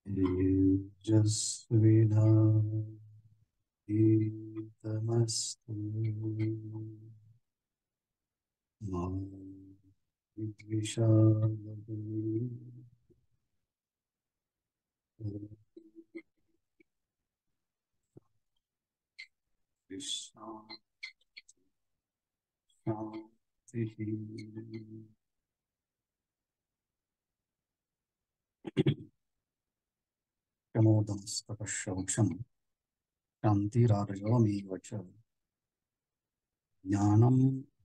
तेजस्विनामस्तु मा विद्विषावहै। कृष्ण शान्तिः। प्रमोदमस्तपः शान्तिरार्जवमेव च ज्ञानं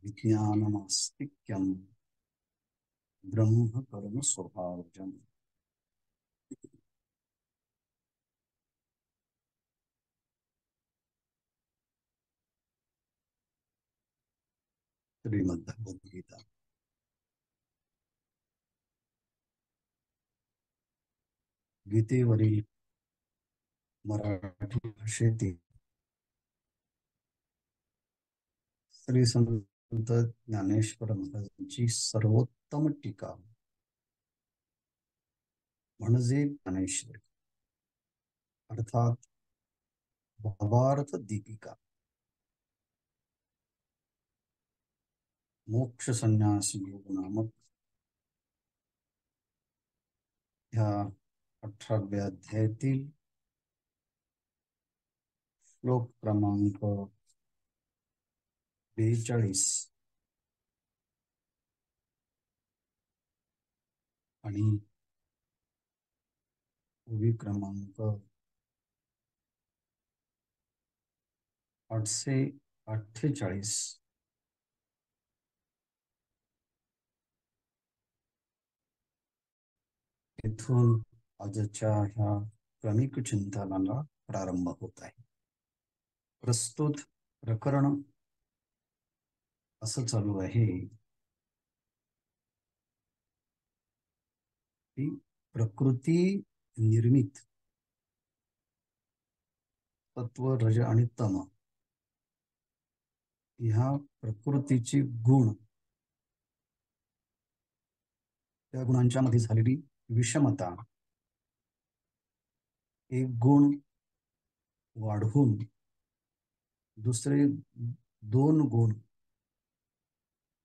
विज्ञानमास्तिक्यं ब्रह्म कर्म स्वभावजम्। श्रीमद्भगवद्गीता गीतेवरील मराठी भाषेतील श्री संत ज्ञानेश्वर महाराजांची सर्वोत्तम टीका म्हणजे ज्ञानेश्वरी, अर्थात भावार्थ दीपिका, मोक्ष संन्यास योग नामक ह्या 18व्या अध्यायातील श्लोक क्रमांक 42 आणि ओवी क्रमांक 848 इथून आजच्या ह्या क्रमिक चिंतनाला प्रारंभ होत आहे। प्रस्तुत प्रकरण असं चालू आहे की प्रकृती निर्मित सत्व, रज आणि तम ह्या प्रकृतीची गुण, त्या गुणांच्या मध्ये झालेली विषमता, एक गुण वाढवून दुसरे दोन गुण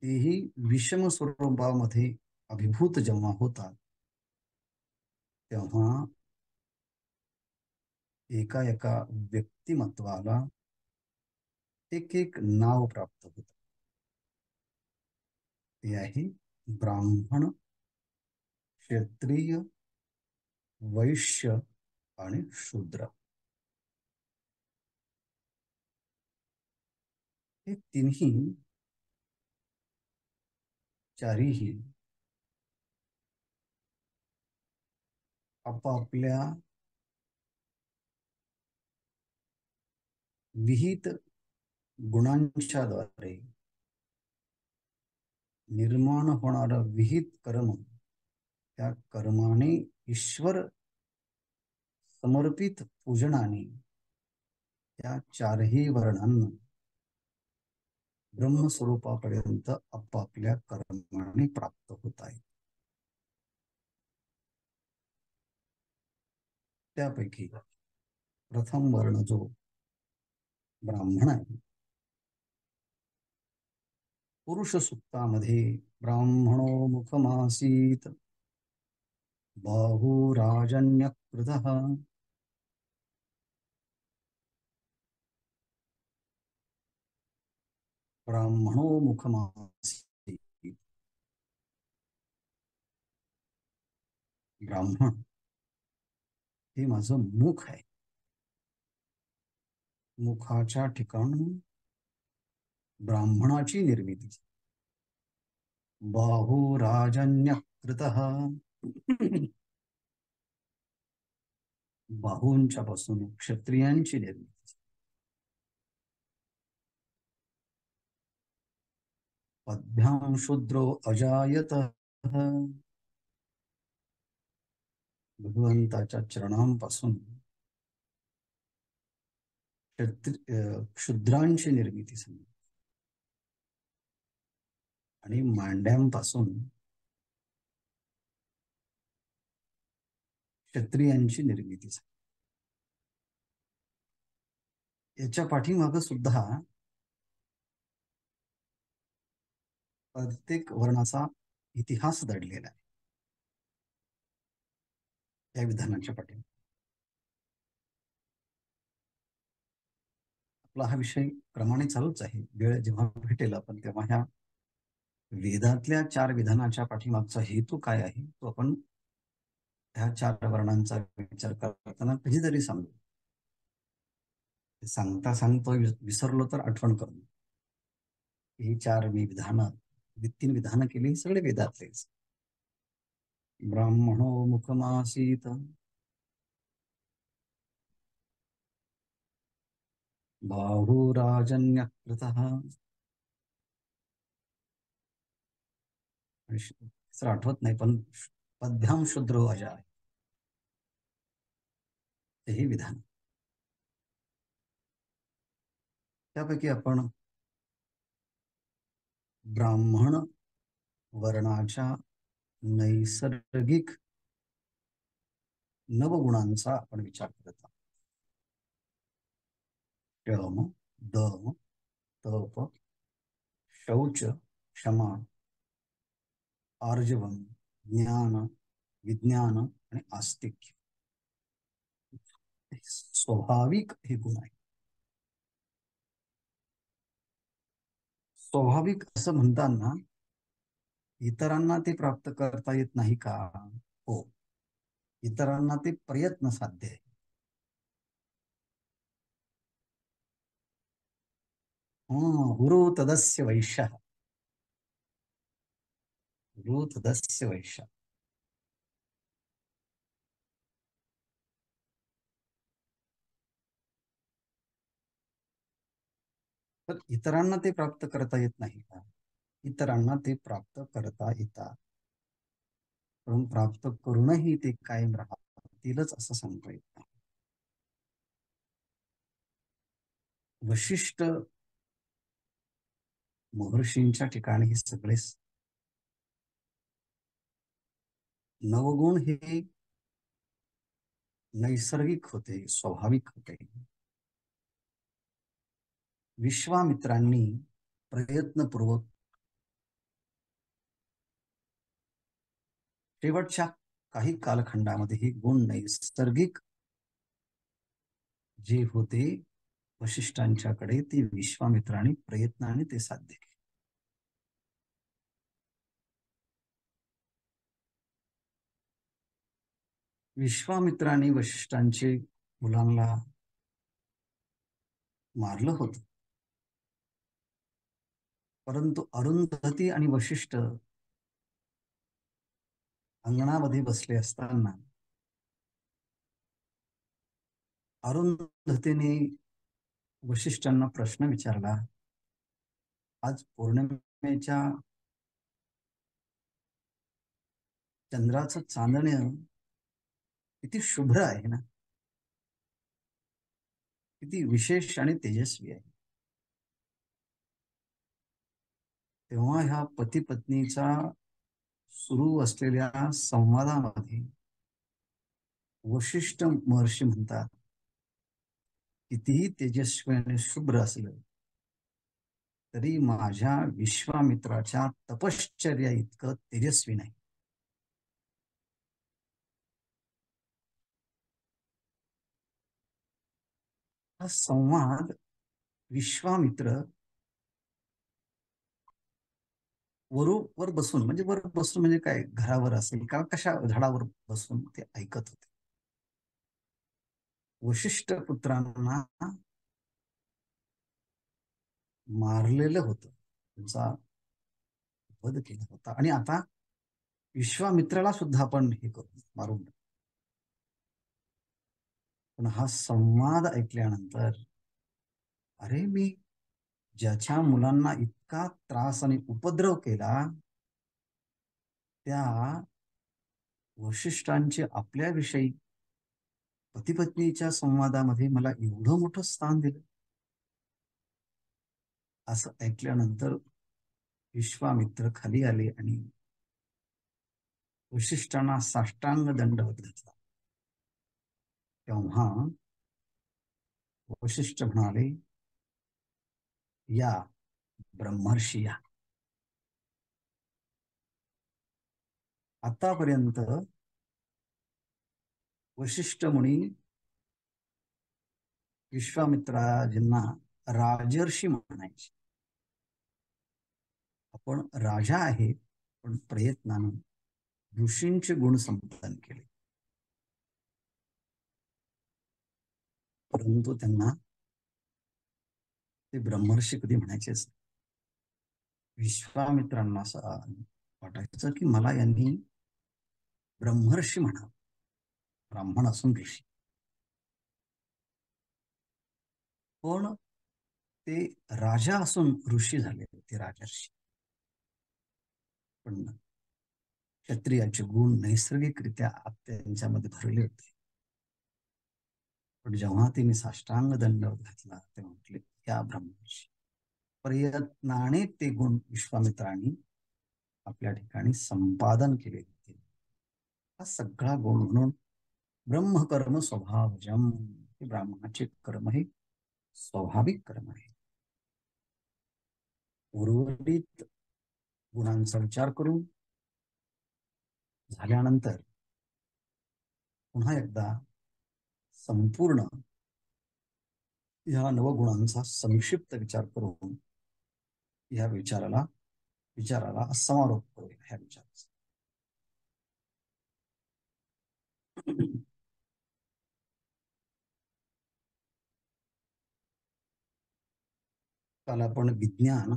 तेही विषम स्वरूपामध्ये अभिभूत जेव्हा होतात तेव्हा एका एका व्यक्तिमत्वाला एक एक नाव प्राप्त होतं। ते आहे ब्राह्मण, क्षत्रिय, वैश्य आणि शूद्र। हे तिन्ही चारीही आपापल्या विहित गुणांच्या द्वारे निर्माण होणारा विहित कर्म, त्या कर्माने ईश्वर समर्पित पूजनाने त्या चारही वर्णांना ब्रह्मस्वरूपापर्यंत आपापल्या कर्माने प्राप्त होत आहे। त्यापैकी प्रथम वर्ण जो ब्राह्मण आहे, पुरुष सूक्तामध्ये ब्राह्मणो मुखमासीत बाहुराजन्यकृतः, ब्राह्मणो मुखमासीत, ब्राह्मण हे माझं मुख आहे. मुखाच्या ठिकाणून ब्राह्मणाची निर्मिती. बाहुराजन्यकृतः. बाहूंच्या पासून क्षत्रियांची निर्मिती. पद्भ्यां शूद्रो अजायत. भगवंताच्या चरणांपासून क्षुद्रांची निर्मिती झाली आणि मांड्यांपासून क्षत्रियांची निर्मिती झाली. याच्या पाठीमागं सुद्धा प्रत्येक वर्णाचा इतिहास दडलेला आहे. या विधानाच्या पाठीमागे आपला हा विषय क्रमाने चालूच आहे. वेळ जेव्हा भेटेल आपण तेव्हा ह्या वेदातल्या 4 विधानाच्या पाठीमागचा हेतू काय आहे तो आपण ह्या 4 वर्णांचा विचार करताना कधीतरी सांगू. सांगता सांगतो विसरलो तर आठवण करू. ही 4 मी विधानं 3 विधानं केली, सगळे वेदातलेच. ब्राह्मणो मुखमासीत. बाहुराजन्यकृतः. आठवत नाही पण पद्भ्याम शूद्रो अजाय. हे विधान. त्यापैकी आपण ब्राह्मण वर्णाच्या नैसर्गिक नवगुणांचा आपण विचार करत आहोत. शम, दम, तप, शौच, क्षमा, आर्जवम, ज्ञान, विज्ञान आणि आस्तिक्य. स्वाभाविक हे गुण आहे. स्वाभाविक असं म्हणताना इतरांना ते प्राप्त करता येत नाही का? हो, इतरांना ते प्रयत्न साध्य आहे. गुरु तदस्य वैश्य. गुरु तदस्य वैश्य. तर इतरांना ते प्राप्त करता येत नाही का? इतरांना ते प्राप्त करता येतात, पण प्राप्त करूनही ते कायम राहतीलच असं सांगता येत नाही. वशिष्ठ महर्षींच्या ठिकाणी हे सगळे नवगुण हे नैसर्गिक होते, स्वाभाविक होते. विश्वामित्रांनी प्रयत्नपूर्वक शेवटच्या काही कालखंडामध्ये हे गुण नैसर्गिक जे होते वशिष्ठांच्याकडे, ते विश्वामित्रांनी प्रयत्नाने ते साध्य केले. विश्वामित्रांनी वशिष्ठांचे मुलांना मारलं होतं, परंतु अरुंधती आणि वशिष्ठ अंगणामध्ये बसले असताना अरुंधतीने वशिष्ठांना प्रश्न विचारला, आज पौर्णिमेच्या चंद्राचं चांदणं किती शुभ्र आहे ना, किती विशेष आणि तेजस्वी आहे. तेव्हा ह्या पती पत्नीचा सुरू असलेल्या संवादामध्ये वशिष्ठ महर्षी म्हणतात, कितीही तेजस्वी आणि शुभ्र असलं तरी माझ्या विश्वामित्राच्या तपश्चर्या इतकं तेजस्वी नाही. हा संवाद विश्वामित्र वर बसून, म्हणजे वर बसून म्हणजे काय, घरावर असेल का कशा झाडावर बसून ते ऐकत होते. वशिष्ठ पुत्रांना मारलेलं होतं, त्यांचा वध केला होता, आणि आता विश्वामित्राला सुद्धा आपण हे करू, मारून. पण हा संवाद ऐकल्यानंतर, अरे मी ज्याच्या मुलांना इतका त्रास आणि उपद्रव केला, त्या वशिष्ठांचे आपल्याविषयी पती पत्नीच्या संवादामध्ये मला एवढं मोठं स्थान दिलं. असं ऐकल्यानंतर विश्वामित्र खाली आले आणि वशिष्ठांना साष्टांग दंडवत घातला. तेव्हा वशिष्ठ म्हणाले, या ब्रह्मर्षी या. आतापर्यंत वशिष्ठ मुनी विश्वामित्राजींना राजर्षी म्हणायचे. आपण राजा आहे, पण प्रयत्नाने ऋषींचे गुण संपादन केले, परंतु त्यांना ते ब्रह्मर्षी कधी म्हणायचेच. विश्वामित्रांना असं वाटायचं की मला यांनी ब्रह्मर्षी म्हणावं, ब्राह्मण असून ऋषी. पण ते राजा असून ऋषी झाले, ते राजर्षी. पण क्षत्रियाचे गुण नैसर्गिकरित्या त्यांच्यामध्ये भरले होते. पण जेव्हा तिने साष्टांग दंडवत घातला, ते म्हटले, या ब्रह्मर्षी. प्रयत्नाने ते गुण विश्वामित्रांनी आपल्या ठिकाणी संपादन केले होते. हा सगळा गुण म्हणून ब्रह्मकर्म स्वभावजम, हे ब्राह्मणाचे कर्म हे स्वाभाविक कर्म आहे. उर्वरित गुणांचा विचार करून झाल्यानंतर पुन्हा एकदा संपूर्ण या नवगुणांचा संक्षिप्त विचार करून या विचाराला समारोप करूया. ह्या विचाराचा काल आपण विज्ञान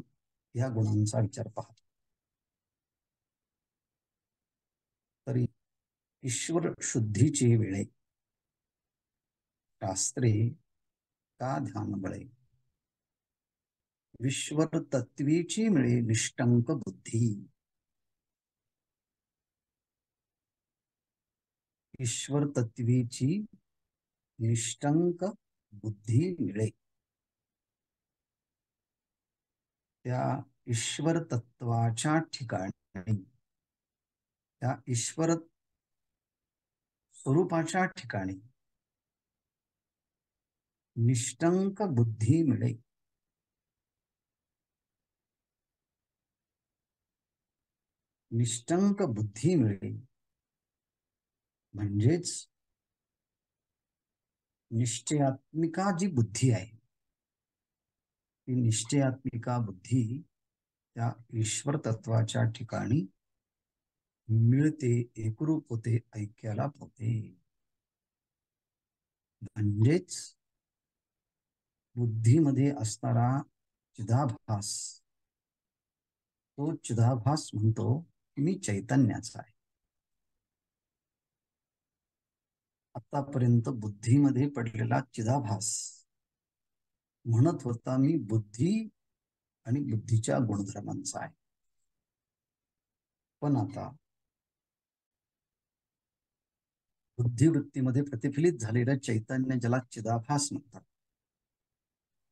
या गुणांचा विचार पाहतो. तरी ईश्वर शुद्धीची वेळे शास्त्रे का ध्यान बळे, विश्वर तत्वीची मिळे निष्टंक बुद्धी. ईश्वर तत्वीची निष्टंक बुद्धी मिळे. त्या ईश्वर तत्वाच्या ठिकाणी, त्या ईश्वर स्वरूपाच्या ठिकाणी निष्टंक बुद्धी मिळे. निष्टंक बुद्धी मिळे म्हणजेच निश्चयात्मिका जी बुद्धी आहे, ती निश्चयात्मिका बुद्धी त्या ईश्वर तत्वाच्या ठिकाणी मिळते, एकरूप होते, ऐक्याला होते. म्हणजेच बुद्धीमध्ये असणारा चिदाभास, तो चिदाभास म्हणतो की मी चैतन्याचा आहे. आतापर्यंत बुद्धीमध्ये पडलेला चिदाभास म्हणत होता मी बुद्धी आणि बुद्धीच्या गुणधर्मांचा आहे. पण आता बुद्धिवृत्तीमध्ये प्रतिफलित झालेलं चैतन्य, ज्याला चिदाभास म्हणतात,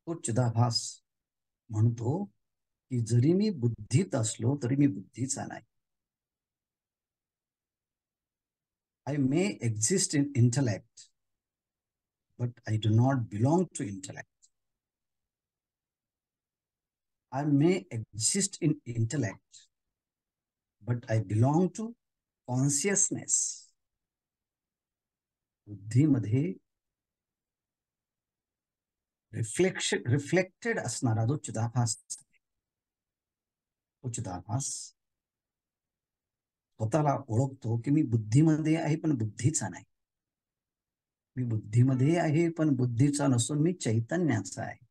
तो चिदाभास म्हणतो की जरी मी बुद्धीत असलो तरी मी बुद्धीचा नाही. I may exist in intellect, but I do not belong to intellect. I may exist in intellect, but I belong to consciousness. बुद्धीमध्ये रिफ्लेक्टेड असणारा जो चिदाभास, तो चिदाभास स्वतःला ओळखतो की मी बुद्धीमध्ये आहे, पण बुद्धीचा नाही. मी बुद्धीमध्ये आहे, पण बुद्धीचा नसून मी चैतन्याचा आहे.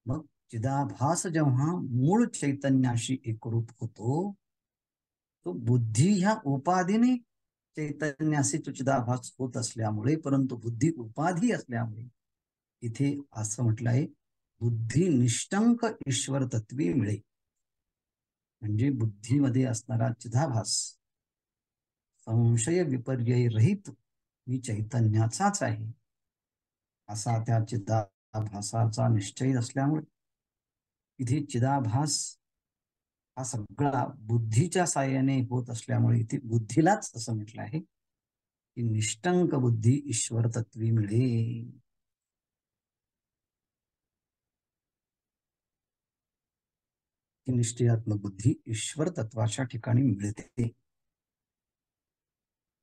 मग चिदाभास जेव्हा मूळ चैतन्याशी एकरूप होतो, तो बुद्धी ह्या उपाधीने चैतन्याशी तो चिदाभास होत असल्यामुळे, परंतु बुद्धी उपाधी असल्यामुळे इथे असं म्हटलं आहे, बुद्धी निष्टंक ईश्वर तत्वी मिळे. म्हणजे बुद्धीमध्ये असणारा चिदाभास संशय विपर्यय रहित मी चैतन्याचाच आहे असा त्या चिदाभासाचा निश्चय असल्यामुळे इथे चिदाभास हा सगळा बुद्धीच्या साह्याने होत असल्यामुळे इथे बुद्धीलाच असं म्हटलं आहे की निष्टंक बुद्धी ईश्वर तत्वी मिळे. की निश्चयात्मक बुद्धी ईश्वर तत्वाच्या ठिकाणी मिळते.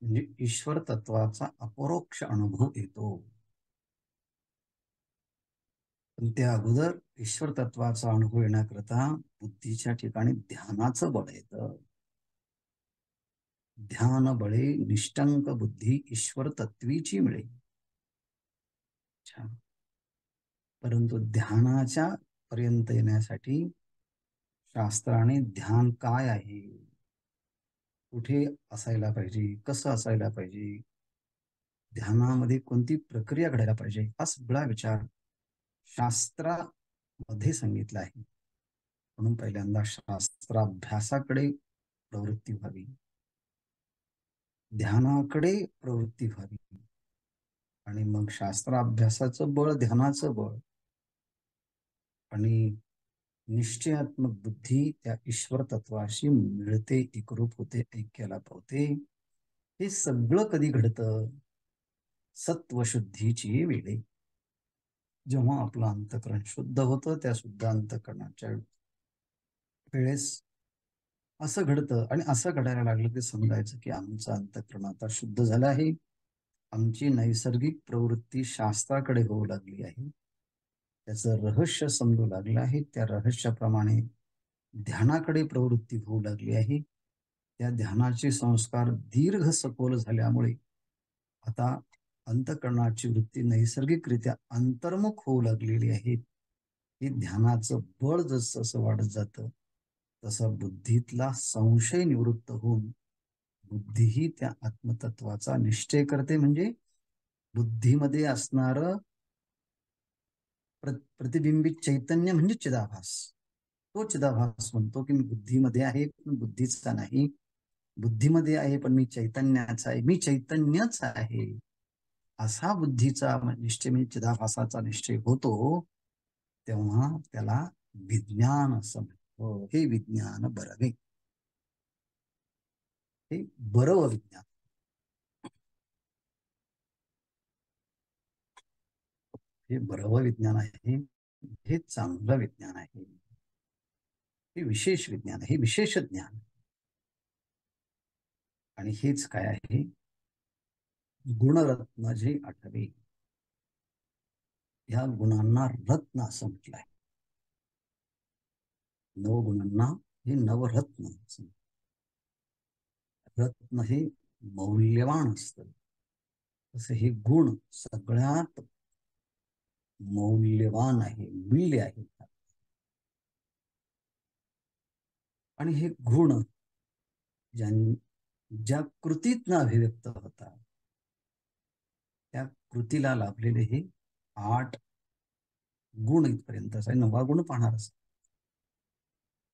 म्हणजे ईश्वर तत्वाचा अपरोक्ष अनुभव येतो. पण त्या अगोदर ईश्वर तत्वाचा अनुभव येण्याकरता बुद्धीच्या ठिकाणी ध्यानाचं बळ येतं. ध्यान बळे निष्टंक बुद्धी ईश्वर तत्वीची मिळे. परंतु ध्यानाच्या पर्यंत येण्यासाठी शास्त्राने ध्यान काय आहे, कुठे असायला पाहिजे, कसं असायला पाहिजे, ध्यानामध्ये कोणती प्रक्रिया घडायला पाहिजे, हा सगळा विचार शास्त्रामध्ये सांगितला आहे. म्हणून पहिल्यांदा शास्त्राभ्यासाकडे प्रवृत्ती व्हावी, ध्यानाकडे प्रवृत्ती व्हावी, आणि मग शास्त्राभ्यासाचं बळ, ध्यानाचं बळ आणि निश्चयात्मक बुद्धी त्या ईश्वर तत्वाशी मिळते, एकरूप होते, ऐक्याला पावते. हे सगळं कधी घडतं? सत्वशुद्धीची वेळे. जेव्हा आपलं अंतःकरण शुद्ध होतं, त्या शुद्ध अंतःकरणाच्या वेळेस असं घडतं. आणि असं घडायला लागलं की समजायचं की आमचं अंतःकरण आता शुद्ध झालं आहे, आमची नैसर्गिक प्रवृत्ती शास्त्राकडे होऊ लागली आहे, त्याचं रहस्य समजू लागलं आहे, त्या रहस्याप्रमाणे ध्यानाकडे प्रवृत्ती होऊ लागली आहे. त्या ध्यानाचे संस्कार दीर्घ सखोल झाल्यामुळे आता अंतःकरणाची वृत्ती नैसर्गिकरित्या अंतर्मुख होऊ लागलेली आहे. ही ध्यानाचं बळ जसं जसं वाढत जातं, तसं बुद्धीतला संशय निवृत्त होऊन बुद्धीही त्या आत्मतत्वाचा निश्चय करते. म्हणजे बुद्धीमध्ये असणारं प्रतिबिंबित चैतन्य म्हणजे चिदाभास, तो चिदाभास म्हणतो की मी बुद्धीमध्ये आहे पण बुद्धीचा नाही, बुद्धीमध्ये आहे पण मी चैतन्याचा आहे, मी चैतन्यच आहे, असा बुद्धीचा निश्चय म्हणजे चिदाभासाचा निश्चय होतो. तेव्हा त्याला विज्ञान असं म्हणतो. हे विज्ञान बरवे, हे बरव विज्ञान, हे बरव विज्ञान आहे, हे चांगलं विज्ञान आहे, हे विशेष विज्ञान आहे, हे विशेष ज्ञान. आणि हेच काय आहे? गुणरत्न जे आठवे, ह्या गुणांना रत्न असं म्हटलंय. नवगुणांना हे नवरत्न. रत्न हे मौल्यवान असतं, तसं हे गुण सगळ्यात मौल्यवान आहे, मूल्य आहे. आणि हे गुण ज्या कृतीतनं अभिव्यक्त होतात, त्या कृतीला लाभलेले हे 8 गुण इथपर्यंत आहे. 9वा गुण पाहणार असत.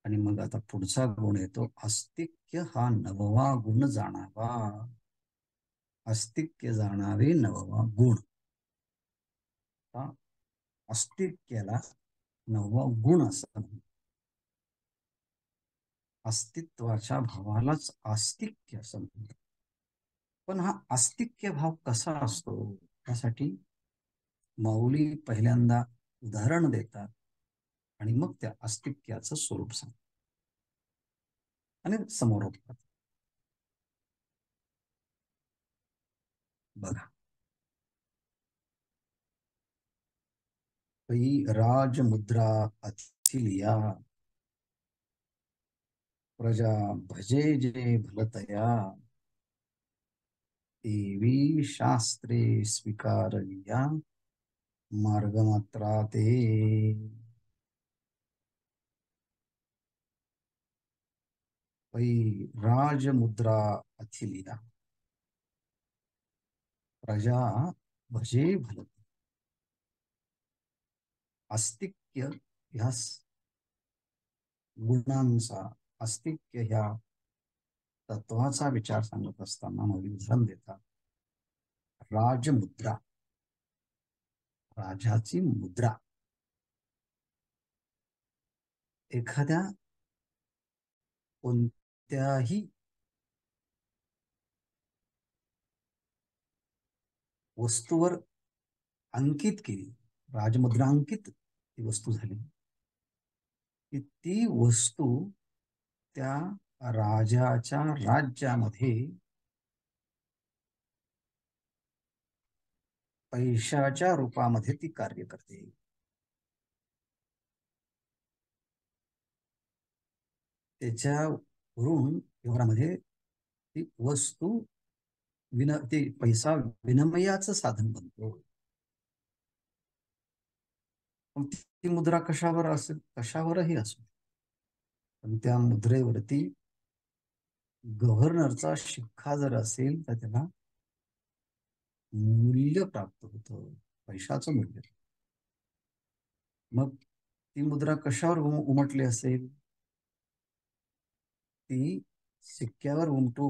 आणि मग आता पुढचा गुण येतो अस्तिक्य, हा 9वा गुण जाणावा. अस्तिक्य जाणावे 9वा गुण. अस्तिक्याला 9वा गुण असं, अस्तित्वाच्या भावालाच आस्तिक्य असं म्हणतात. पण हा आस्तिक्य भाव कसा असतो, त्यासाठी माऊली पहिल्यांदा उदाहरण देतात आणि मग त्या आस्तिक्याचं स्वरूप सांगतात आणि समोर होतात. बघा, राजमुद्रा अथिलिया, प्रजा भजे जे भलतया, एवी शास्त्रे स्वीकारल्या मार्गमात्रा ते. पै राजमुद्रा अथिलिया प्रजा भजे भलती. आस्तिक्य ह्या गुणांचा, आस्तिक्य ह्या तत्वाचा विचार सांगत असताना मग उदाहरण देतात. राजमुद्रा, राजाची मुद्रा. एखाद्या कोणत्याही वस्तूवर अंकित केली, राजमुद्रा अंकित ती वस्तू झाली की ती वस्तू त्या राजाच्या राज्यामध्ये पैशाच्या रूपामध्ये ती कार्य करते. त्याच्यावरून व्यवहारामध्ये ती वस्तू ते पैसा विनिमयाचं साधन बनतो. ती मुद्रा कशावर असेल, कशावरही असो, पण त्या मुद्रेवरती गव्हर्नरचा शिक्का जर असेल तर त्याला मूल्य प्राप्त होतं, पैशाचं मूल्य. मग ती मुद्रा कशावर उमटली असेल, ती सिक्क्यावर उमटू,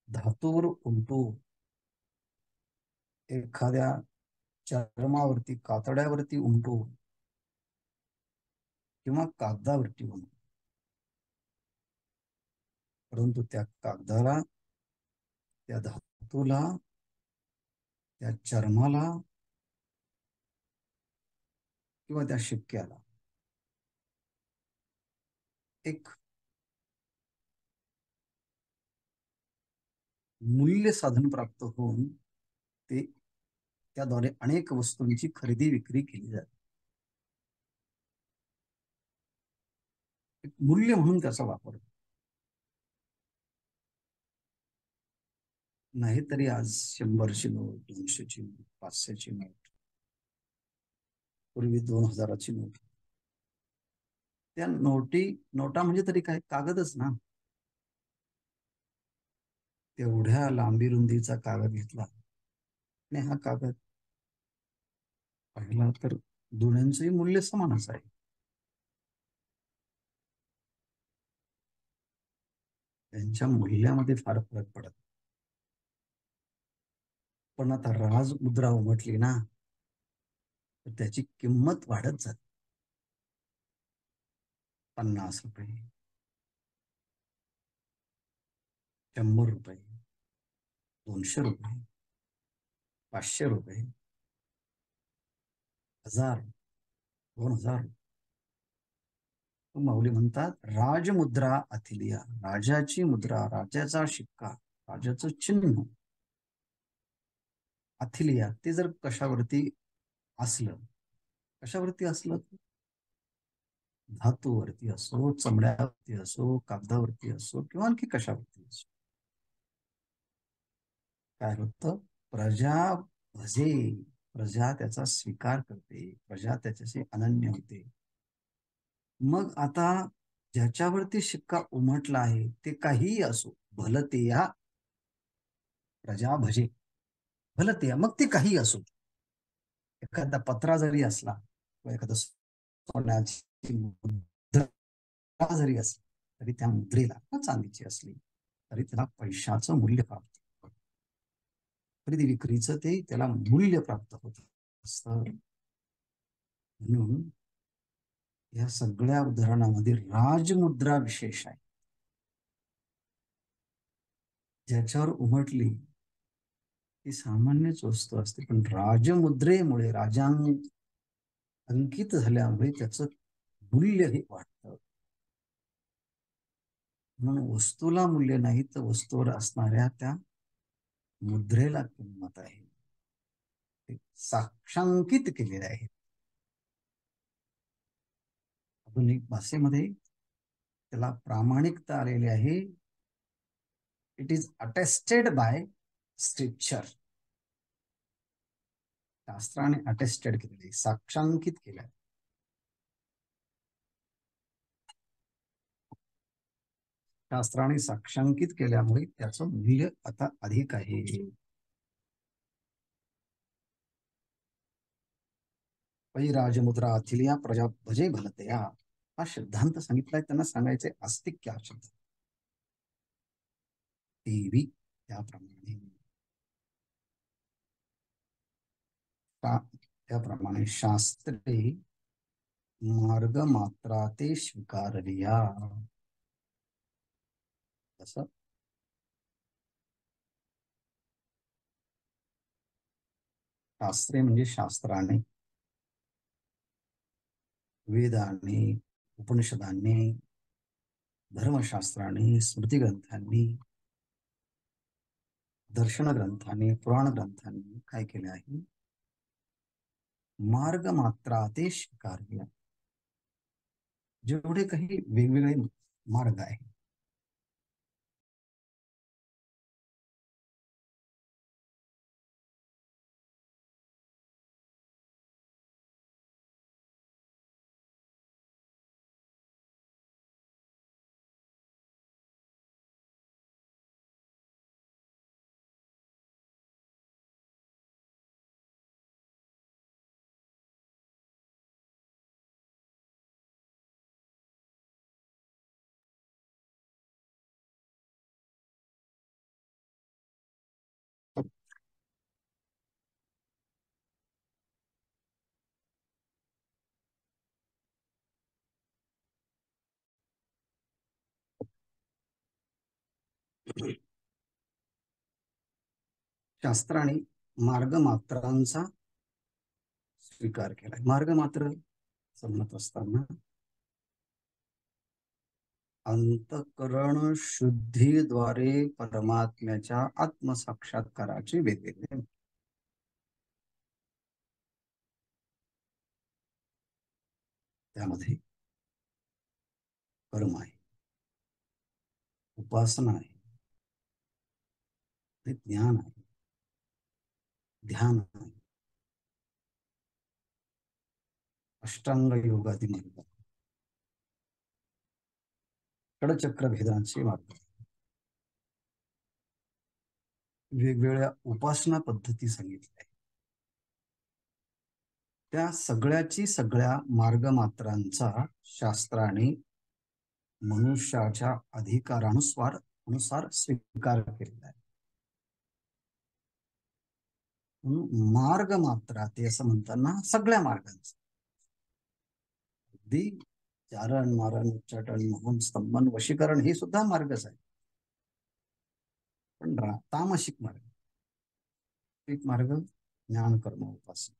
धातूवर उमटू, एखाद्या चर्मावरती, कातड्यावरती उमटू किंवा कागदावरती उमटू, परंतु त्या कागदाला, त्या धातूला, त्या चर्माला किंवा त्या शिक्क्याला एक मूल्य साधन प्राप्त होऊन ते त्याद्वारे अनेक वस्तूंची खरेदी विक्री केली जाते. एक मूल्य म्हणून त्याचा वापर. नाहीतरी आज 100ची नोट, 200ची नोट, 500ची नोट, पूर्वी 2000ची नोट. त्या नोटा म्हणजे तरी काय, कागदच ना. तेवढ्या लांबी रुंदीचा कागद घेतला आणि हा कागद पाहिला तर दोन्हींचंही मूल्य समानच आहे. त्यांच्या मूल्यामध्ये फार फरक पडत. पण आता राजमुद्रा उमटली ना, तर त्याची किंमत वाढत जाते. 50 रुपये, 100 रुपये, 200 रुपये, 500 रुपये, 1000, 2000. माऊली म्हणतात राजमुद्रा अथिलिया, राजाची मुद्रा, राजाचा शिक्का, राजाचं चिन्ह अथिलिया, ते जर कशावरती असलं, कशावरती असलं, धातूवरती असो, चमड्यावरती असो, कागदावरती असो किंवा आणखी कशावरती असो, काय होतं, प्रजा भजे, प्रजा त्याचा स्वीकार करते, प्रजा त्याच्याशी अनन्य होते. मग आता ज्याच्यावरती शिक्का उमटला आहे ते काहीही असो, भलते या प्रजा भजे, भलते मग ते काही असो. एखादा पत्रा जरी असला किंवा एखादा सोन्याची मुद्रा जरी असली तरी त्या मुद्रेला चांदीची असली तरी त्याला पैशाचं मूल्य प्राप्त होतं. खरेदी विक्रीचं ते त्याला मूल्य प्राप्त होत असतं. म्हणून या सगळ्या उदाहरणामध्ये राजमुद्रा विशेष आहे. ज्याच्यावर उमटली ती सामान्यच वस्तू असते, पण राजमुद्रेमुळे, अंकित झाल्यामुळे त्याचं मूल्य हे वाढतं. म्हणून वस्तूला मूल्य नाही तर वस्तूवर असणाऱ्या त्या मुद्रेला किंमत आहे. ते साक्षांकित केलेले आहे. आधुनिक भाषेमध्ये त्याला प्रामाणिकता आलेली आहे. It is attested by scripture. शास्त्राने अटेस्टेड केलेले, साक्षांकित केलं. शास्त्राने साक्षांकित केल्यामुळे त्याचं मूल्य आता अधिक आहे. पै राजमुद्रा अथिलिया प्रजा भजे भलतया हा सिद्धांत सांगितलाय. त्यांना सांगायचे आस्तिक्य शब्द. देवी त्याप्रमाणे त्याप्रमाणे शास्त्रे मार्ग मात्रा ते स्वीकारलिया. असं शास्त्रे म्हणजे शास्त्राने, वेदाने, उपनिषदांनी, धर्मशास्त्राने, स्मृतिग्रंथांनी, दर्शन ग्रंथांनी, पुराण ग्रंथांनी काय केले आहे? मार्ग मात्रा ते स्वीकारले. जेवढे काही वेगवेगळे मार्ग आहे, शास्त्राने मार्गमात्रांचा स्वीकार केलाय. मार्गमात्र समजत असताना अंतःकरण शुद्धीद्वारे परमात्म्याच्या आत्मसाक्षात्काराचे वेगवेगळे. त्यामध्ये कर्म आहे, उपासना आहे, ज्ञान आहे, ध्यान आहे, अष्टांग योगादी मार्ग, षडचक्र भेदांचे मार्ग, वेगवेगळ्या उपासना पद्धती सांगितल्या. त्या सगळ्या मार्गमात्रांचा शास्त्राने मनुष्याच्या अधिकारानुसार स्वीकार केलेला आहे. म्हणून मार्ग मात्रा ते असं म्हणताना सगळ्या मार्गांचं, अगदी चारण मारण उच्चाटन मोहन स्तंभन वशीकरण हे सुद्धा मार्गच आहे. पण तामसिक मार्ग, एक मार्ग ज्ञान कर्म उपासना.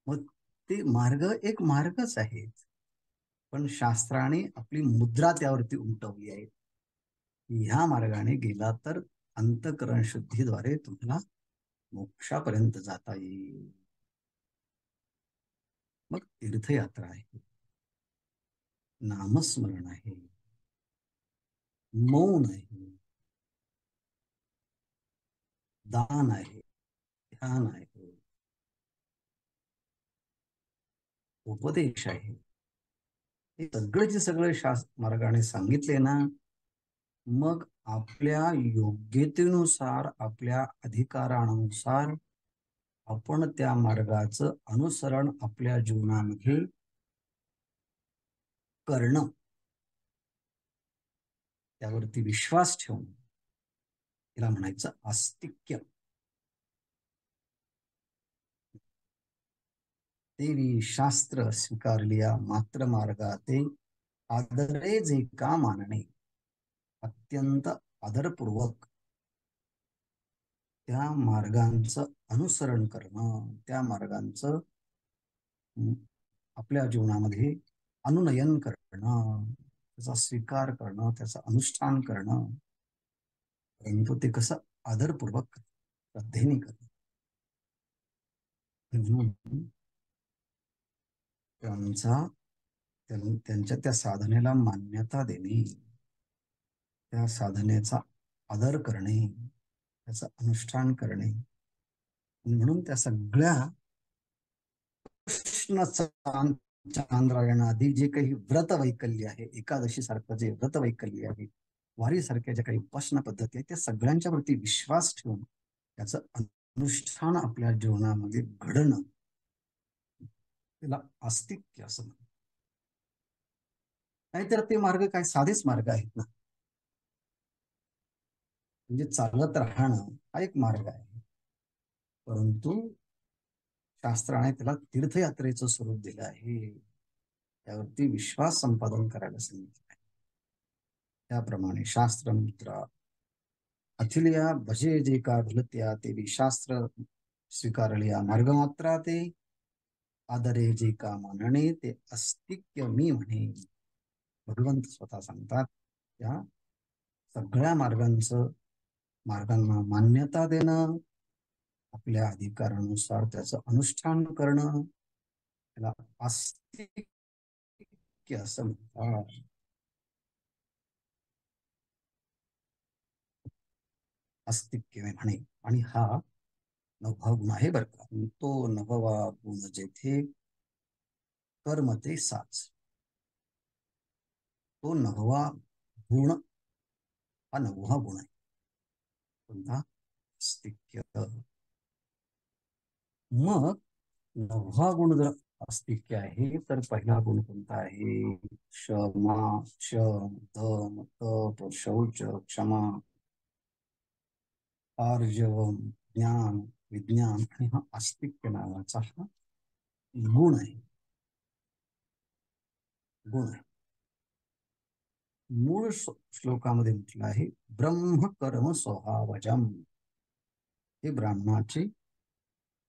मग ते मार्ग एक मार्गच आहेत, पण शास्त्राने आपली मुद्रा त्यावरती उमटवली आहे. ह्या मार्गाने गेला तर अंतःकरण शुद्धीद्वारे तुम्हाला मोक्षापर्यंत जाता येईल. मग तीर्थयात्रा आहे, नामस्मरण आहे, मौन आहे, दान आहे, ध्यान आहे, उपदेश आहे. हे सगळेचे सगळे मार्गाने सांगितले ना, मग आपल्या योग्यतेनुसार, आपल्या अधिकारानुसार आपण त्या मार्गाचं अनुसरण आपल्या जीवनामध्ये करणं, त्यावरती विश्वास ठेवणं, तिला म्हणायचं आस्तिक्य. देवी शास्त्र स्वीकारलिया मात्र मार्गाते आदरे जे का मानणे. अत्यंत आदरपूर्वक त्या मार्गांचं अनुसरण करणं, त्या मार्गांचं आपल्या जीवनामध्ये अनुनयन करणं, त्याचा स्वीकार करणं, त्याचं अनुष्ठान करणं. परंतु ते कसं आदरपूर्वक श्रद्धेने करणं. म्हणून त्यांचा त्यांच्या त्या साधनेला मान्यता देणे, त्या साधनेचा आदर करणे, त्याचं अनुष्ठान करणे, म्हणून त्या सगळ्या कृष्ण चांद्रायणाआधी जे काही व्रत वैकल्य आहे, एकादशी सारखं जे व्रत वैकल्य आहे, वारी सारख्या ज्या काही उपासना पद्धती आहेत, त्या सगळ्यांच्या वरती विश्वास ठेवून त्याचं अनुष्ठान आपल्या जीवनामध्ये घडणं, त्याला आस्तिक्य असं म्हणतात. नाहीतर ते मार्ग काय साधेच मार्ग आहेत ना. म्हणजे चालत राहणं हा एक मार्ग आहे, परंतु शास्त्राने त्याला तीर्थयात्रेचं स्वरूप दिलं आहे, त्यावरती विश्वास संपादन करायला सांगितलं आहे. त्याप्रमाणे शास्त्र मित्रा अथिलिया भजे जे का भलत्या ते शास्त्र स्वीकारलिया मार्ग मात्रा ते आदरे जे का मानणे ते अस्तिक्य मी म्हणे. भगवंत स्वतः सांगतात, त्या सगळ्या मार्गांना मान्यता देणं, आपल्या अधिकारानुसार त्याचं अनुष्ठान करणं, त्याला आस्तिक्य असं म्हणतात. अस्तिक्य म्हणे. आणि हा 9वा गुण आहे बरं का. तो 9वा गुण जेथे कर्म ते साच, तो 9वा गुण हा 9वा गुण आहे. कोणता? अस्तिक्य. मग 9वा गुण जर अस्तिक्य आहे, तर पहिला गुण कोणता आहे? क्षमा, शम, दम, तप, शौच, क्षमा, आर्जवम, ज्ञान, विज्ञान, आणि हा अस्तिक्य नावाचा हा गुण आहे. गुण आहे. मूळ श्लोकामध्ये म्हटलं आहे, ब्रह्म कर्म स्वभावजम. हे ब्राह्मणाचे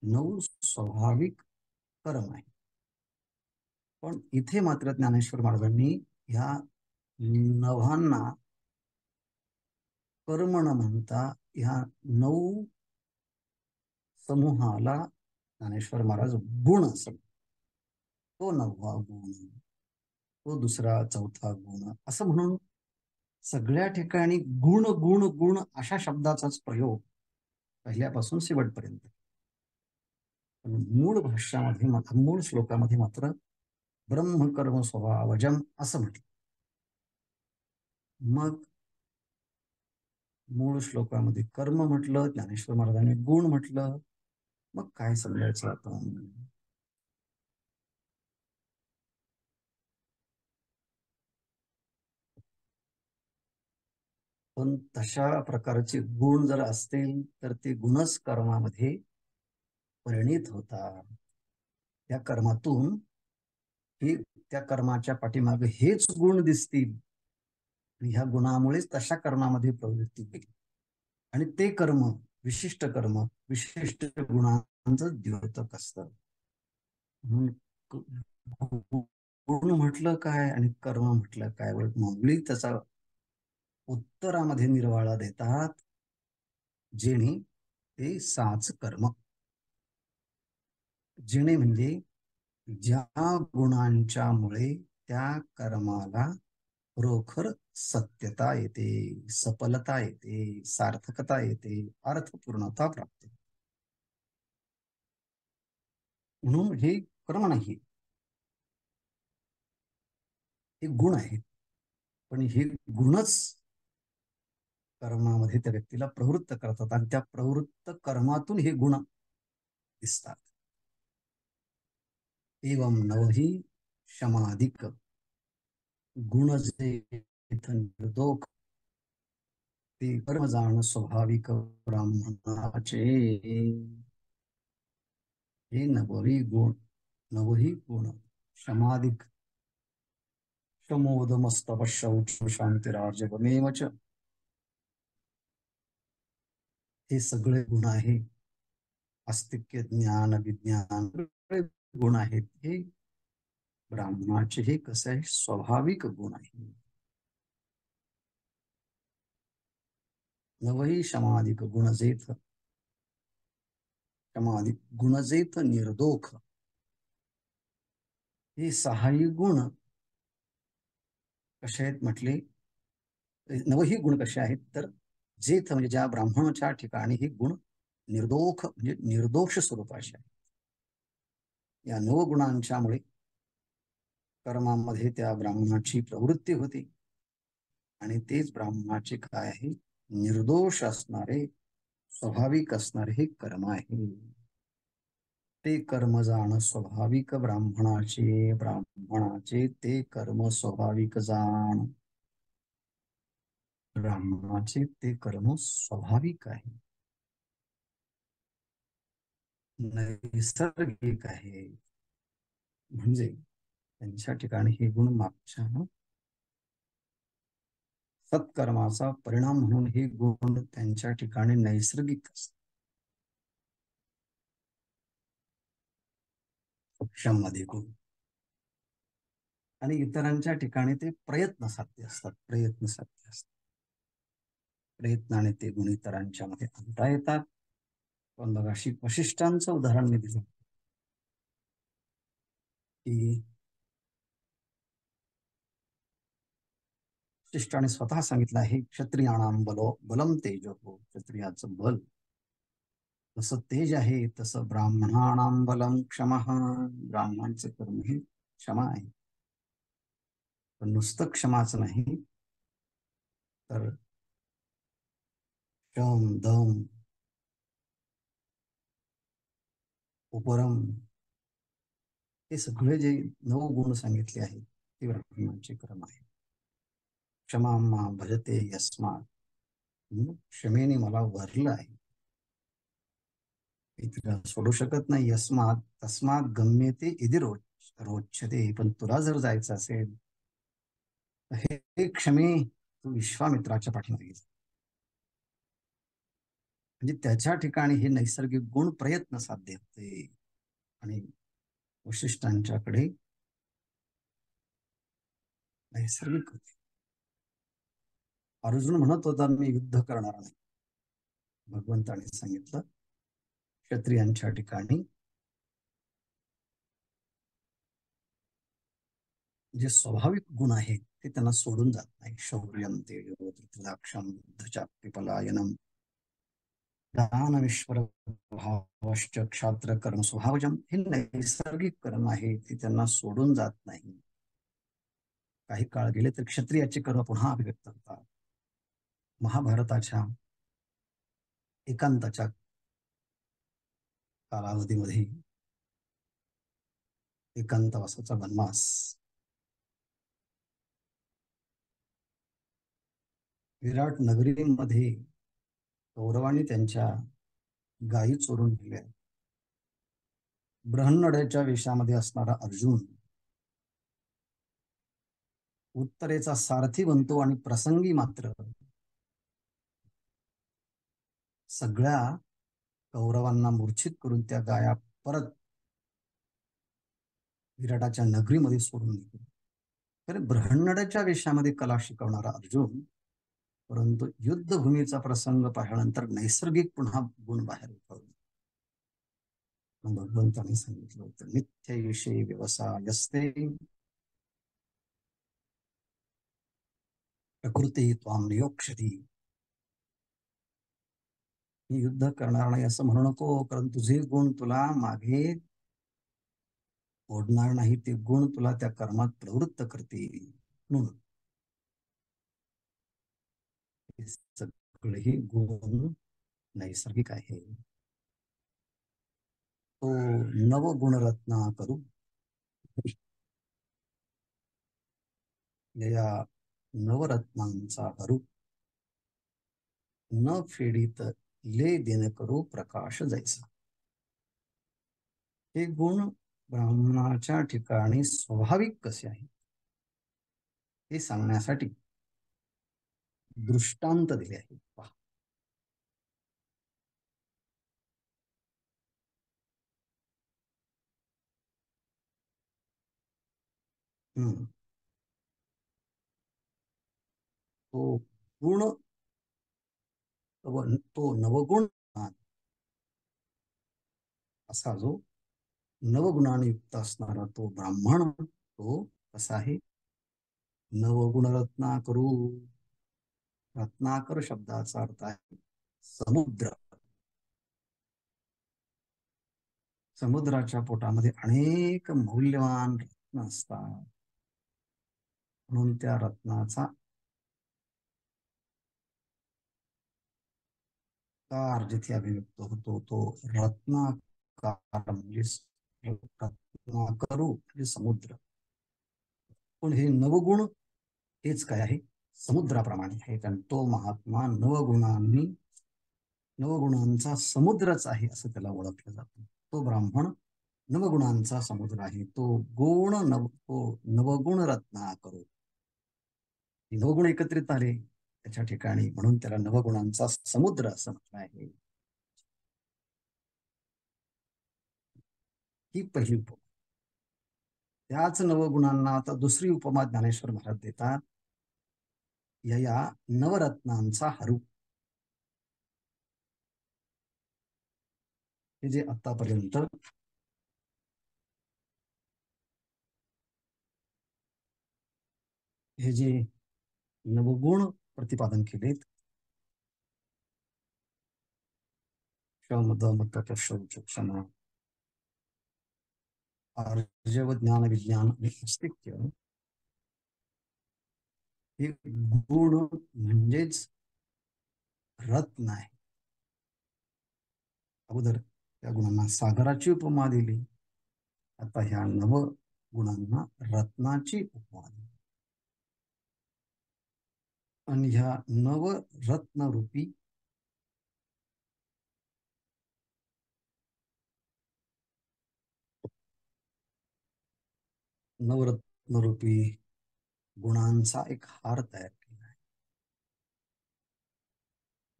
9 स्वाभाविक कर्म आहे. पण इथे मात्र ज्ञानेश्वर महाराजांनी ह्या 9 कर्म न म्हणता ह्या 9 समूहाला ज्ञानेश्वर महाराज गुण असं, तो 9वा गुण, तो दुसरा, चौथा गुण असं म्हणून सगळ्या ठिकाणी गुण गुण गुण अशा शब्दाचाच प्रयोग पहिल्यापासून शेवटपर्यंत. पण मूळ भाष्यामध्ये, मूळ श्लोकामध्ये मात्र ब्रह्म कर्म स्वभावजम असं म्हटलं. मग मूळ श्लोकामध्ये कर्म म्हटलं, ज्ञानेश्वर महाराजांनी गुण म्हटलं, मग काय समजायचं आपण? पण तशा प्रकारचे गुण जर असतील तर ते गुणच कर्मामध्ये परिणित होतात. त्या कर्मातून हे, त्या कर्माच्या पाठीमागे हेच गुण दिसतील, आणि ह्या गुणामुळेच तशा कर्मामध्ये प्रवृत्ती होईल, आणि ते कर्म, विशिष्ट कर्म, विशिष्ट गुणांचं द्योतक असतं. म्हणून गुण म्हटलं काय आणि कर्म म्हटलं काय, माऊली त्याचा उत्तरामध्ये निर्वाळा देतात, जेणे ते साच कर्म. जेणे म्हणजे ज्या गुणांच्या मुळे त्या कर्माला खरोखर सत्यता येते, सफलता येते, सार्थकता येते, अर्थपूर्णता प्राप्त. म्हणून हे कर्म नाही, हे गुण आहेत. पण हे गुणच कर्मामध्ये त्या व्यक्तीला प्रवृत्त करतात, आणि त्या प्रवृत्त कर्मातून हे गुण दिसतात. एवं नवही क्षमाधिक गुण जे निर्दोष, ते कर्म जाण स्वाभाविक ब्राह्मणाचे. हे नवही गुण क्षमाधिक, क्षमोदमस्तव शौच शांतिराजवमेव च, हे सगळे गुण आहे. अस्तिक्य, ज्ञान, विज्ञान गुण आहेत. हे ब्राह्मणाचे हे कसं आहे, स्वाभाविक गुण आहे. नवही क्षमाधिक गुणजेथ, क्षमाधिक गुणजेथ निर्दोख, हे 6ही गुण कसे आहेत म्हटले, नवही गुण कसे आहेत तर जेथ म्हणजे ज्या ब्राह्मणाच्या ठिकाणी हे गुण निर्दोष म्हणजे निर्दोष स्वरूपाचे आहे. या नवगुणांच्यामुळे कर्मामध्ये त्या ब्राह्मणाची प्रवृत्ती होते आणि तेच ब्राह्मणाचे काय आहे, निर्दोष असणारे स्वाभाविक असणारे हे कर्म आहे. ते कर्म जाण स्वाभाविक ब्राह्मणाचे ते कर्म स्वाभाविक जाण. ब्राह्मणाचे ते कर्म स्वाभाविक आहे, नैसर्गिक आहे. म्हणजे त्यांच्या ठिकाणी हे गुण मागच्या सत्कर्माचा परिणाम म्हणून हे गुण त्यांच्या ठिकाणी नैसर्गिक असतात. मध्ये गुण आणि इतरांच्या ठिकाणी ते प्रयत्न साध्य असतात. प्रयत्नाने ते गुण इतरांच्या मध्ये आणता येतात. पण बघा, वशिष्ठांचं उदाहरण मी दिलं की वशिष्ठाने स्वतः सांगितलं आहे, क्षत्रियाणाम बलम तेजो, क्षत्रियाचं बल जसं तेज आहे तसं ब्राह्मणाणाम बलम क्षमा, ब्राह्मणांचे कर्म हे क्षमा आहे. पण नुसतं क्षमाच नाही तर शम दम उपरम हे सगळे जे 9 गुण सांगितले आहेत ते ब्राह्मणांचे कर्म आहे. क्षमा भजते यस्मात, क्षमेने मला वरलं आहे, तिला सोडू शकत नाही. यस्मात तस्मात गम्यते इति रोचते, पण तुला जर जायचं असेल तर हे क्षमे तू विश्वामित्राच्या पाठीमागे जा. म्हणजे त्याच्या ठिकाणी हे नैसर्गिक गुण प्रयत्न साध्य होते आणि वशिष्ठांच्याकडे नैसर्गिक होते. अर्जुन म्हणत होता मी युद्ध करणार नाही. भगवंताने सांगितलं क्षत्रियांच्या ठिकाणी जे स्वाभाविक गुण आहेत ते त्यांना सोडून जात नाही. शौर्यम तेजोक्षम पलायनम दानवेश्वर भावश्च क्षात्र कर्म स्वभावजम, हे नैसर्गिक कर्म आहे ते त्यांना सोडून जात नाही. काही काळ गेले तर क्षत्रियाचे कर्म पुन्हा अभिव्यक्त होतात. महाभारताच्या एकांताच्या कालावधीमध्ये एकांतवासाचा वनवास, विराट नगरीमध्ये कौरवांनी त्यांच्या गायी चोरून नेल्या. ब्रह्मड्याच्या वेशामध्ये असणारा अर्जुन उत्तरेचा सारथी बनतो आणि प्रसंगी मात्र सगळ्या कौरवांना मूर्छित करून त्या गाया परत विराटाच्या नगरीमध्ये सोडून देतो. तर ब्रह्मड्याच्या वेशामध्ये कला शिकवणारा अर्जुन, परंतु युद्धभूमीचा प्रसंग पाहिल्यानंतर नैसर्गिक पुन्हा गुण बाहेर उठवले. भगवंतांनी सांगितलं होतं, मिथ्यविषयी व्यवसायस्ते प्रकृती त्वाम नियोक्षती. मी युद्ध करणार नाही असं म्हणू नको, कारण तुझे गुण तुला मागे ओढणार नाही. ते गुण तुला त्या कर्मात प्रवृत्त करतील. म्हणून सगळेही गुण नैसर्गिक आहे. तो नवगुणरत्ना करू या नवरत्नांचा हरू, न फेडीत ले दिन करू प्रकाश जैसा. हे गुण ब्राह्मणाच्या ठिकाणी स्वाभाविक कसे आहे हे सांगण्यासाठी दृष्टांत दिले आहे. पहा, तो गुण तो नवगुण असा जो नवगुणाने युक्त असणारा तो ब्राह्मण, तो कसा आहे, नवगुण रत्नाकरू. रत्नाकर शब्दाचा अर्थ आहे समुद्र. समुद्राच्या पोटामध्ये अनेक मौल्यवान रत्न असतात, म्हणून त्या रत्नाचा कार जिथे अभिव्यक्त होतो तो रत्नाकार म्हणजे रत्नाकरू म्हणजे समुद्र. पण हे नवगुण हेच काय आहे, समुद्राप्रमाणे आहे. कारण तो महात्मा नवगुणांचा समुद्रच आहे असं त्याला ओळखलं जातं. तो ब्राह्मण नवगुणांचा समुद्र आहे. तो नवगुण रत्नाकरू. नवगुण एकत्रित आले त्याच्या ठिकाणी, म्हणून त्याला नवगुणांचा समुद्र असं म्हटलं आहे. ही पहिली उपमा. त्याच नवगुणांना आता दुसरी उपमा ज्ञानेश्वर महाराज देतात, या नवरत्नांचा हरू. हे जे आतापर्यंत हे जे नवगुण प्रतिपादन केलेत, शम दम तप शौच क्षमा आर्जव ज्ञान विज्ञान आणि अस्तित्व, हे गुण म्हणजेच रत्न आहे. अगोदर त्या गुणांना सागराची उपमा दिली, आता ह्या नव गुणांना रत्नाची उपमा दिली. आणि ह्या नवरत्न रूपी नवरत्न रूपी गुणांचा एक हार तयार केला आहे.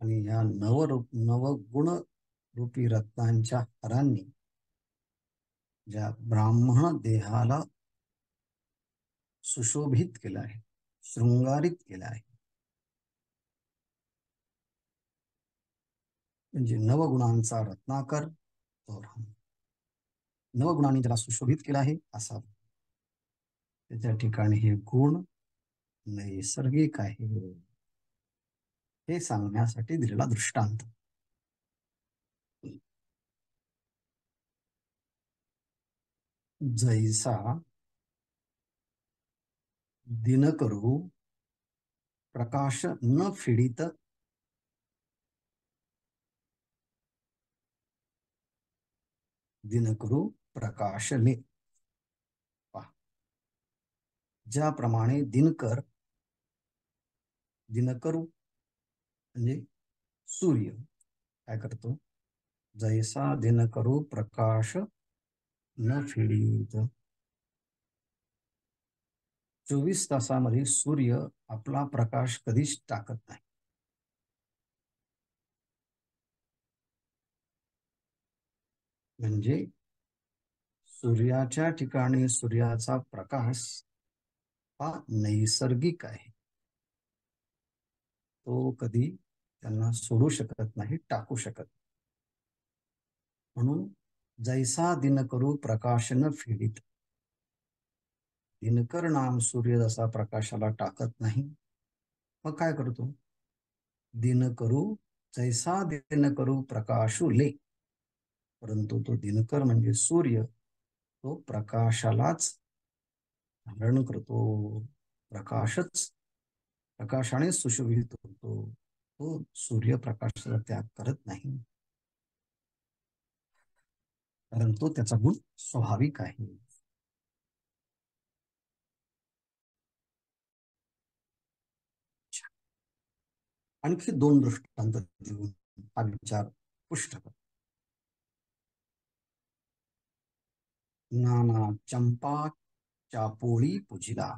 आणि या नवगुण रूपी रत्नांच्या हारांनी ज्या ब्राह्मण देहाला सुशोभित केलं आहे, शृंगारित केलं आहे. म्हणजे नवगुणांचा रत्नाकर तो नवगुणांनी ज्याला सुशोभित केलं आहे असा त्याच्या ठिकाणी हे गुण नैसर्गिक आहे हे सांगण्यासाठी दिलेला दृष्टांत. जैसा दिनकरू प्रकाश न फिडित दिनकरू प्रकाशले. ज्याप्रमाणे दिनकरू म्हणजे सूर्य काय करतो, जैसा दिनकरू प्रकाश न फिडित, 24 तासामध्ये सूर्य आपला प्रकाश कधीच टाकत नाही. म्हणजे सूर्याच्या ठिकाणी सूर्याचा प्रकाश हा नैसर्गिक आहे, तो कधी त्यांना सोडू शकत नाही, टाकू शकत. म्हणून जैसा दिनकरू प्रकाश न फिडित, दिनकर नाम सूर्य जसा प्रकाशाला टाकत नाही, मग काय करतो, दिनकरू जैसा दिनकरू प्रकाशू ले, परंतु तो दिनकर म्हणजे सूर्य तो प्रकाशालाच धारण करतो, प्रकाशाने सुशोभित होतो. तो सूर्यप्रकाशाचा त्याग करत नाही, कारण तो त्याचा गुण स्वाभाविक आहे. आणखी 2 दृष्टांत देऊन हा विचार पुष्ट करतो. नाना चंपा चापोळी पुजिला,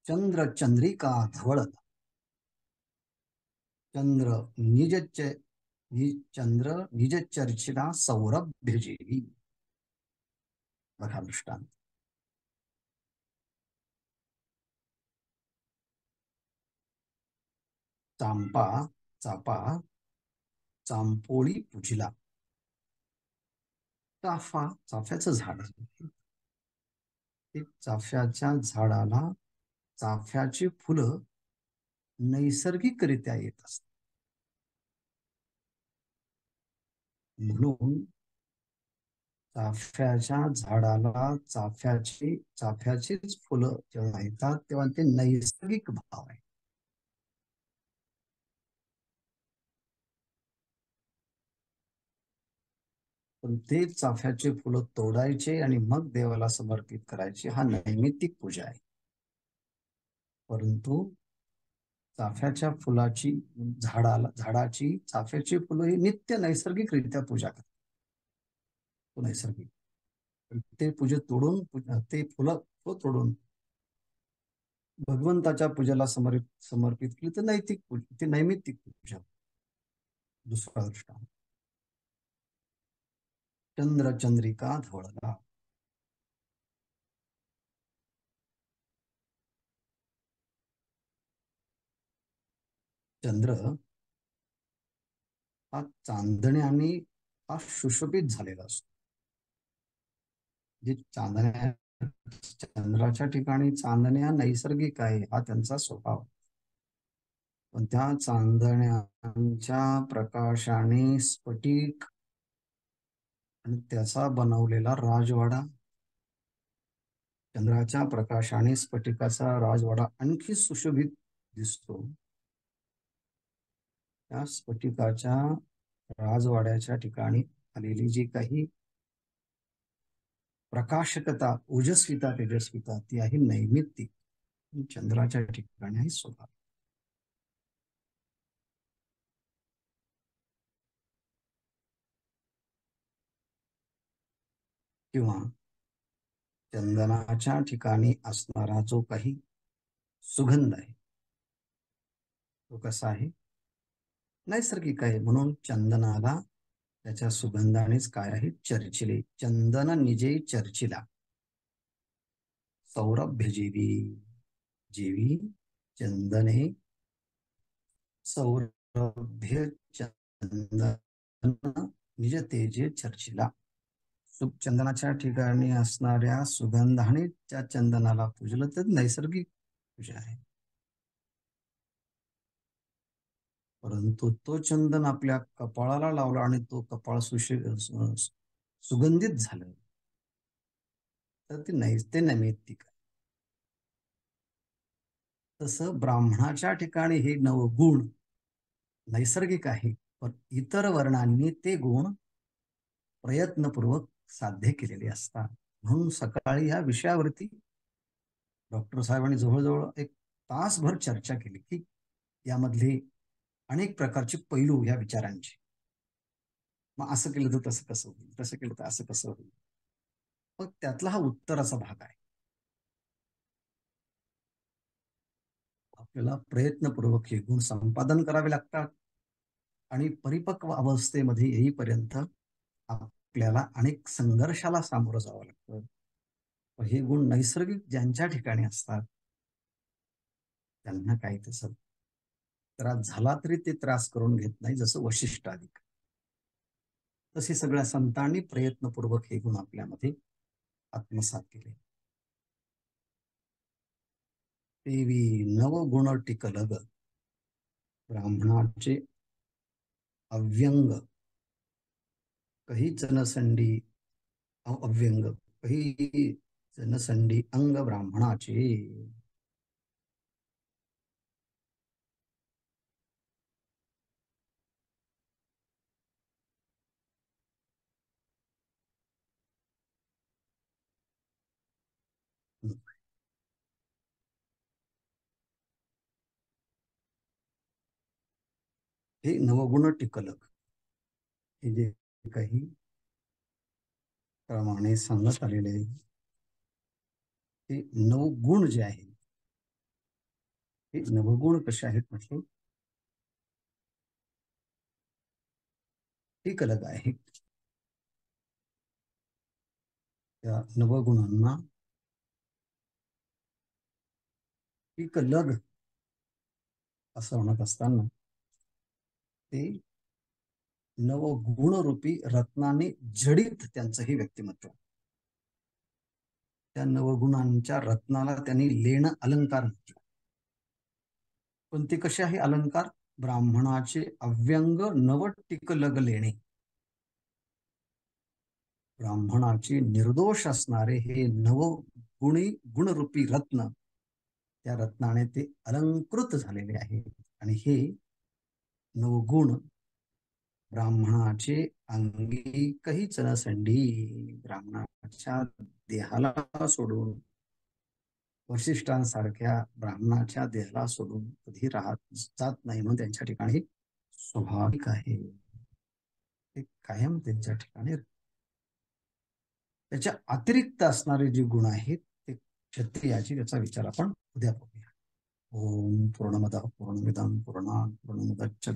चंद्र चंद्रिका धवळत, चंद्र निज चर्चिला सौरभ्य जेवी. बघा दृष्टांत. चाफा चांपोळी पुजिला. चाफ्याचं झाड की चाफ्याच्या झाडाला चाफ्याची फुलं नैसर्गिकरित्या येत असतात. म्हणून चाफ्याच्या झाडाला चाफ्याचीच फुलं जेव्हा येतात तेव्हा ते नैसर्गिक भाव आहे. पण ते चाफ्याचे फुलं तोडायचे आणि मग देवाला समर्पित करायचे हा नैमित्तिक पूजा आहे. परंतु चाफ्याच्या फुलाची झाडाची चाफ्याची फुलं ही नित्य नैसर्गिकरित्या पूजा करतात. तो नैसर्गिक ते ते फुलं तोडून भगवंताच्या पूजेला समर्पित केली तर ते नैमित्तिक पूजा. दुसरा दृष्टांत चंद्रिका धवळला. चंद्र हा चांदण्याने हा सुशोभित झालेला असतो. जे चंद्राच्या ठिकाणी चांदण्या नैसर्गिक आहे हा त्यांचा स्वभाव. पण त्या चांदण्यांच्या प्रकाशाने स्फटिक आणि त्याचा बनवलेला राजवाडा, चंद्राच्या प्रकाशाने स्फटिकाचा राजवाडा आणखी सुशोभित दिसतो. त्या स्फटिकाच्या राजवाड्याच्या ठिकाणी आलेली जी काही प्रकाशकता, ओजस्विता, तेजस्विता ती आहे नैमित्तिक. चंद्राच्या ठिकाणी आहे स्वभाव. किंवा चंदनाच्या ठिकाणी असणारा जो काही सुगंध आहे तो कसा आहे? नैसर्गिक आहे. म्हणून चंदनाला त्याच्या सुगंधानेच काय आहे? चर्चिले. चंदन निजे चर्चिला सौरभ्य जेवी. जेवी चंदने सौरभ्य चंदन निज तेजे चर्चिला. चंदनाच्या ठिकाणी असणाऱ्या सुगंधाने त्या चंदनाला पूजलं तर नैसर्गिक पूजा आहे. परंतु तो चंदन आपल्या कपाळाला लावला आणि तो कपाळ सुगंधित झालं तर ते नैमित्तिक आहे. तसं ब्राह्मणाच्या ठिकाणी हे नवगुण नैसर्गिक आहे, पण इतर वर्णांनी ते गुण प्रयत्नपूर्वक साध्य केलेले असतात. म्हणून सकाळी या विषयावरती डॉक्टर साहेबांनी जवळजवळ एक तासभर चर्चा केली की यामधले अनेक प्रकारचे पैलू या विचारांचे. मग असं केलं तर तसं कसं होईल, तसं केलं तर असं कसं होईल. मग त्यातला हा उत्तराचा भाग आहे. आपल्याला प्रयत्नपूर्वक हे गुण संपादन करावे लागतात आणि परिपक्व अवस्थेमध्ये येईपर्यंत आपल्याला अनेक संघर्षाला सामोरं जावं लागतं. हे गुण नैसर्गिक ज्यांच्या ठिकाणी असतात त्यांना काही तसं त्रास झाला तरी ते त्रास करून घेत नाही, जसं वशिष्ठ अधिक. तसे सगळ्या संतांनी प्रयत्नपूर्वक हे गुण आपल्यामध्ये आत्मसात केले. तेवी नवगुण टिकलग ब्राह्मणाचे अव्यंग कही जनसंडी अव्यंग कही जनसंडी अंग ब्राह्मणाचे. हे नवगुण टिकलक हे जे काही प्रमाणे सांगत आलेले हे नवगुण जे आहे हे नवगुण कसे आहेत म्हटले? टिकलक आहे. त्या नवगुणांना टिकलग असं म्हणत असताना ते नवगुणरूपी रत्नाने जडित त्यांचंही व्यक्तिमत्व. त्या नवगुणांच्या रत्नाला त्यांनी लेणं अलंकार म्हटलं. पण ते कसे आहे अलंकार? ब्राह्मणाचे अव्यंग नवटिक लग लेणे. ब्राह्मणाचे निर्दोष असणारे हे नवगुणी गुणरूपी रत्न, त्या रत्नाने ते अलंकृत झालेले आहे. आणि हे नवगुण ब्राह्मणाचे अंगी काही चणसंडी. ब्राह्मणाच्या देहाला सोडून, वशिष्ठांसारख्या ब्राह्मणाच्या देहाला सोडून कधी राहत जात नाही, म्हणून त्यांच्या ठिकाणी स्वाभाविक आहे, ते कायम त्यांच्या ठिकाणी. त्याच्या अतिरिक्त असणारे जे गुण आहेत ते क्षत्रियाची, त्याचा विचार आपण उद्या बघूया. ओम पूर्णमदः पूर्णमिदं पूर्णात् पूर्णमुदच्यते